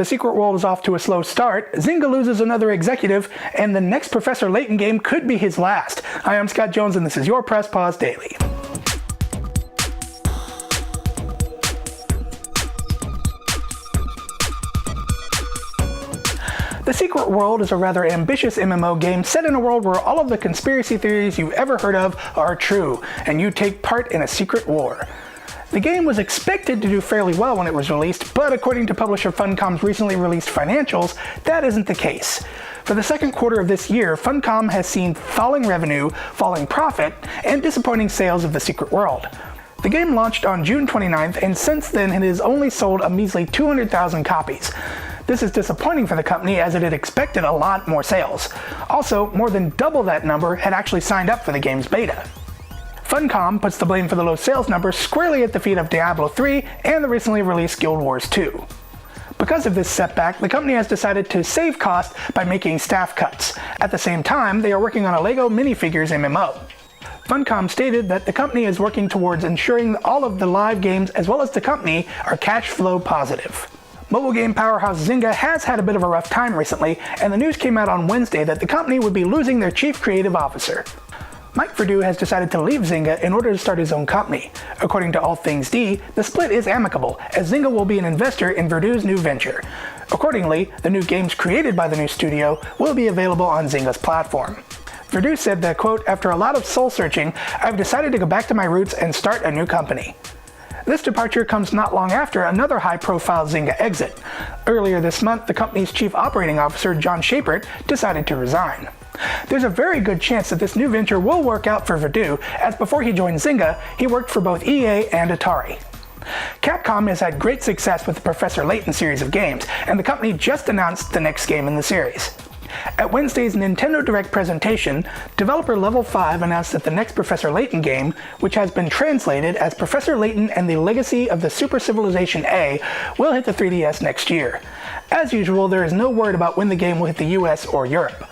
The Secret World is off to a slow start, Zynga loses another executive, and the next Professor Layton game could be his last. Hi, I'm Scott Jones, and this is your Press Pause Daily. The Secret World is a rather ambitious MMO game set in a world where all of the conspiracy theories you've ever heard of are true, and you take part in a secret war. The game was expected to do fairly well when it was released, but according to publisher Funcom's recently released financials, that isn't the case. For the second quarter of this year, Funcom has seen falling revenue, falling profit, and disappointing sales of The Secret World. The game launched on June 29th, and since then it has only sold a measly 200,000 copies. This is disappointing for the company as it had expected a lot more sales. Also, more than double that number had actually signed up for the game's beta. Funcom puts the blame for the low sales number squarely at the feet of Diablo 3 and the recently released Guild Wars 2. Because of this setback, the company has decided to save costs by making staff cuts. At the same time, they are working on a LEGO minifigures MMO. Funcom stated that the company is working towards ensuring all of the live games as well as the company are cash flow positive. Mobile game powerhouse Zynga has had a bit of a rough time recently, and the news came out on Wednesday that the company would be losing their chief creative officer. Mike Verdu has decided to leave Zynga in order to start his own company. According to All Things D, the split is amicable, as Zynga will be an investor in Verdu's new venture. Accordingly, the new games created by the new studio will be available on Zynga's platform. Verdu said that, quote, "After a lot of soul-searching, I've decided to go back to my roots and start a new company." This departure comes not long after another high-profile Zynga exit. Earlier this month, the company's chief operating officer, John Shapert, decided to resign. There's a very good chance that this new venture will work out for Verdu, as before he joined Zynga, he worked for both EA and Atari. Capcom has had great success with the Professor Layton series of games, and the company just announced the next game in the series. At Wednesday's Nintendo Direct presentation, developer Level 5 announced that the next Professor Layton game, which has been translated as Professor Layton and the Legacy of the Super Civilization A, will hit the 3DS next year. As usual, there is no word about when the game will hit the US or Europe.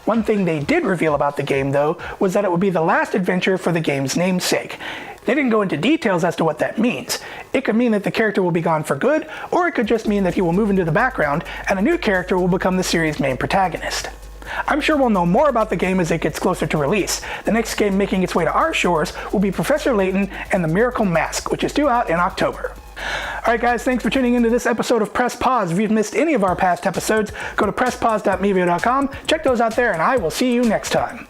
One thing they did reveal about the game, though, was that it would be the last adventure for the game's namesake. They didn't go into details as to what that means. It could mean that the character will be gone for good, or it could just mean that he will move into the background and a new character will become the series' main protagonist. I'm sure we'll know more about the game as it gets closer to release. The next game making its way to our shores will be Professor Layton and the Miracle Mask, which is due out in October. Alright guys, thanks for tuning into this episode of Press Pause. If you've missed any of our past episodes, go to presspause.mevio.com, check those out there, and I will see you next time.